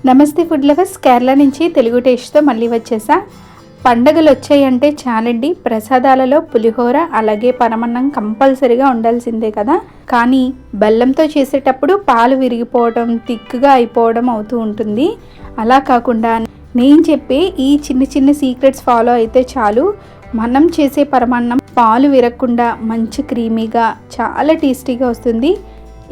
నమస్తే food lovers, Kerala నుంచి తెలుగు టేస్ట్తో మళ్ళీ వచ్చేసా. పండగలు వచ్చాయంటే చాలండి, ప్రసాదాలలో పులిహోర అలాగే పరమన్నం కంపల్సరీగా ఉండాల్సిందే కదా. కానీ బెల్లంతో చేసేటప్పుడు పాలు విరిగిపోవడం, తిక్కుగా అయిపోవడం అవుతూ ఉంటుంది. అలా కాకుండా నేను చెప్పే ఈ చిన్న చిన్న సీక్రెట్స్ ఫాలో అయితే చాలు, మనం చేసే పరమాన్నం పాలు విరగకుండా మంచి క్రీమీగా చాలా టేస్టీగా వస్తుంది.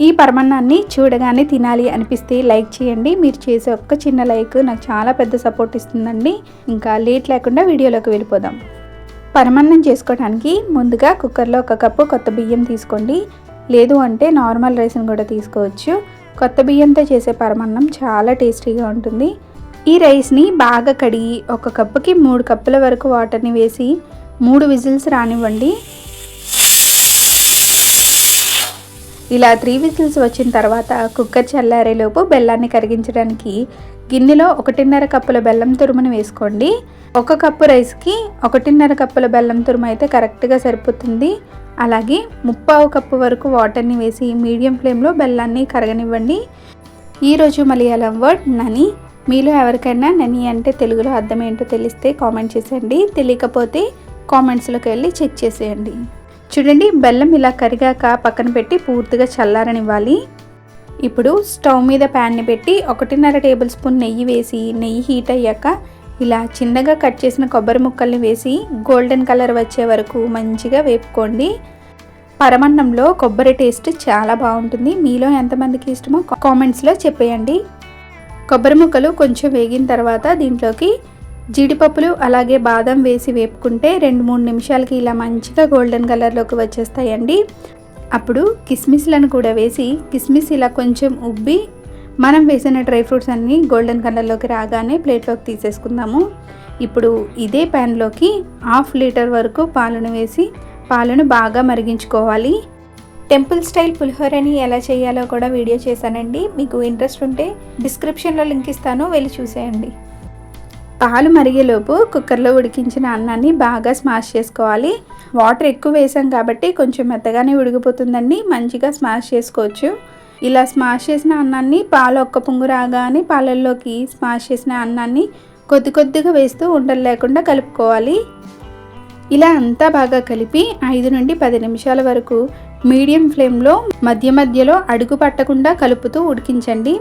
ఈ పరమాన్నాన్ని చూడగానే తినాలి అనిపిస్తే లైక్ చేయండి. మీరు చేసే ఒక్క చిన్న లైక్ నాకు చాలా పెద్ద సపోర్ట్ ఇస్తుందండి. ఇంకా లేట్ లేకుండా వీడియోలోకి వెళ్ళిపోదాం. పరమాన్నం చేసుకోవడానికి ముందుగా కుక్కర్లో 1 కప్పు కొత్త బియ్యం తీసుకోండి. లేదు అంటే నార్మల్ రైస్ని కూడా తీసుకోవచ్చు. కొత్త బియ్యంతో చేసే పరమాన్నం చాలా టేస్టీగా ఉంటుంది. ఈ రైస్ని బాగా కడిగి 1 కప్పుకి 3 కప్పుల వరకు వాటర్ని వేసి 3 విజిల్స్ రానివ్వండి. ఇలా 3 విజిల్స్ వచ్చిన తర్వాత కుక్కర్ చల్లారేలోపు బెల్లాన్ని కరిగించడానికి గిన్నెలో 1.5 కప్పుల బెల్లం తురుమును వేసుకోండి. 1 కప్పు రైస్కి 1.5 కప్పుల బెల్లం తురుము అయితే కరెక్ట్గా సరిపోతుంది. అలాగే 3/4 కప్పు వరకు వాటర్ని వేసి మీడియం ఫ్లేమ్లో బెల్లాన్ని కరగనివ్వండి. ఈరోజు మలయాళం వర్డ్ నని. మీలో ఎవరికైనా నని అంటే తెలుగులో అర్థం ఏంటో తెలిస్తే కామెంట్ చేసేయండి. తెలియకపోతే కామెంట్స్లోకి వెళ్ళి చెక్ చేసేయండి. చూడండి, బెల్లం ఇలా కరిగాక పక్కన పెట్టి పూర్తిగా చల్లారనివ్వాలి. ఇప్పుడు స్టవ్ మీద ప్యాన్ని పెట్టి 1.5 టేబుల్ స్పూన్ నెయ్యి వేసి, నెయ్యి హీట్ అయ్యాక ఇలా చిన్నగా కట్ చేసిన కొబ్బరి ముక్కల్ని వేసి గోల్డెన్ కలర్ వచ్చే వరకు మంచిగా వేపుకోండి. పరమన్నంలో కొబ్బరి టేస్ట్ చాలా బాగుంటుంది. మీలో ఎంతమందికి ఇష్టమో కామెంట్స్లో చెప్పేయండి. కొబ్బరి ముక్కలు కొంచెం వేగిన తర్వాత దీంట్లోకి జీడిపప్పులు అలాగే బాదం వేసి వేపుకుంటే 2-3 నిమిషాలకి ఇలా మంచిగా గోల్డెన్ కలర్లోకి వచ్చేస్తాయండి. అప్పుడు కిస్మిస్లను కూడా వేసి, కిస్మిస్ ఇలా కొంచెం ఉబ్బి మనం వేసిన డ్రై ఫ్రూట్స్ అన్నీ గోల్డెన్ కలర్లోకి రాగానే ప్లేట్లోకి తీసేసుకుందాము. ఇప్పుడు ఇదే ప్యాన్లోకి 1/2 లీటర్ వరకు పాలను వేసి పాలను బాగా మరిగించుకోవాలి. టెంపుల్ స్టైల్ పులిహోరని ఎలా చేయాలో కూడా వీడియో చేశానండి. మీకు ఇంట్రెస్ట్ ఉంటే డిస్క్రిప్షన్లో లింక్ ఇస్తాను, వెళ్ళి చూసేయండి. పాలు మరిగేలోపు కుక్కర్లో ఉడికించిన అన్నాన్ని బాగా స్మాష్ చేసుకోవాలి. వాటర్ ఎక్కువ వేసాం కాబట్టి కొంచెం మెత్తగానే ఉడికిపోతుందండి. మంచిగా స్మాష్ చేసుకోవచ్చు. ఇలా స్మాష్ చేసిన అన్నాన్ని పాలు 1 పొంగు రాగానే పాలల్లోకి స్మాష్ చేసిన అన్నాన్ని కొద్ది కొద్దిగా వేస్తూ ఉండలు లేకుండా కలుపుకోవాలి. ఇలా అంతా బాగా కలిపి 5 నుండి 10 నిమిషాల వరకు మీడియం ఫ్లేమ్లో మధ్య మధ్యలో అడుగు పట్టకుండా కలుపుతూ ఉడికించండి.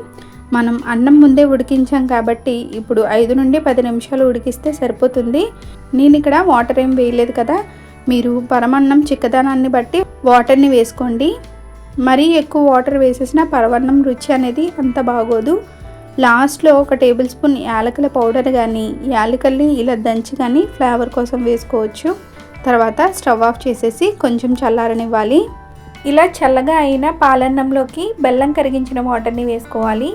మనం అన్నం ముందే ఉడికించాం కాబట్టి ఇప్పుడు 5 నుండి 10 నిమిషాలు ఉడికిస్తే సరిపోతుంది. నేను ఇక్కడ వాటర్ ఏం వేయలేదు కదా, మీరు పరమన్నం చిక్కదనాన్ని బట్టి వాటర్ని వేసుకోండి. మరీ ఎక్కువ వాటర్ వేసేసిన పరమన్నం రుచి అనేది అంత బాగోదు. లాస్ట్లో 1 టేబుల్ స్పూన్ యాలకుల పౌడర్ కానీ, యాలకల్ని ఇలా దంచి కానీ ఫ్లేవర్ కోసం వేసుకోవచ్చు. తర్వాత స్టవ్ ఆఫ్ చేసేసి కొంచెం చల్లారనివ్వాలి. ఇలా చల్లగా అయిన పాలన్నంలోకి బెల్లం కరిగించిన వాటర్ని వేసుకోవాలి.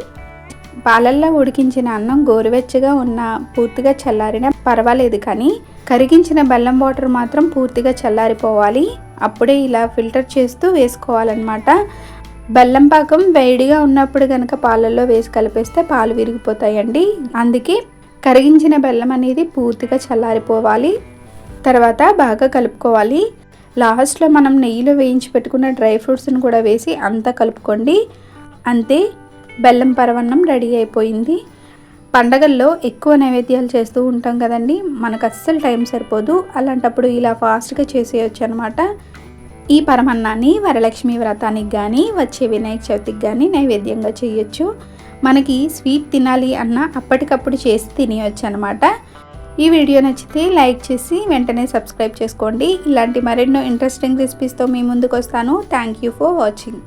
పాలల్లో ఉడికించిన అన్నం గోరువెచ్చగా ఉన్న పూర్తిగా చల్లారినా పర్వాలేదు, కానీ కరిగించిన బెల్లం వాటర్ మాత్రం పూర్తిగా చల్లారిపోవాలి. అప్పుడే ఇలా ఫిల్టర్ చేస్తూ వేసుకోవాలన్నమాట. బెల్లం పాకం వేడిగా ఉన్నప్పుడు కనుక పాలల్లో వేసి కలిపేస్తే పాలు విరిగిపోతాయండి. అందుకే కరిగించిన బెల్లం అనేది పూర్తిగా చల్లారిపోవాలి. తర్వాత బాగా కలుపుకోవాలి. లాస్ట్లో మనం నెయ్యిలో వేయించి పెట్టుకున్న డ్రై ఫ్రూట్స్ని కూడా వేసి అంతా కలుపుకోండి. అంతే, బెల్లం పరమాన్నం రెడీ అయిపోయింది. పండగల్లో ఎక్కువ నైవేద్యాలు చేస్తూ ఉంటాం కదండి, మనకు అస్సలు టైం సరిపోదు. అలాంటప్పుడు ఇలా ఫాస్ట్గా చేసేయచ్చు అనమాట. ఈ పరమాన్నాన్ని వరలక్ష్మి వ్రతానికి కానీ, వచ్చే వినాయక చవితికి కానీ నైవేద్యంగా చేయొచ్చు. మనకి స్వీట్ తినాలి అన్న అప్పటికప్పుడు చేసి తినేయచ్చు అనమాట. ఈ వీడియో నచ్చితే లైక్ చేసి వెంటనే సబ్స్క్రైబ్ చేసుకోండి. ఇలాంటి మరెన్నో ఇంట్రెస్టింగ్ రెసిపీస్తో మీ ముందుకు వస్తాను. Thank you for watching.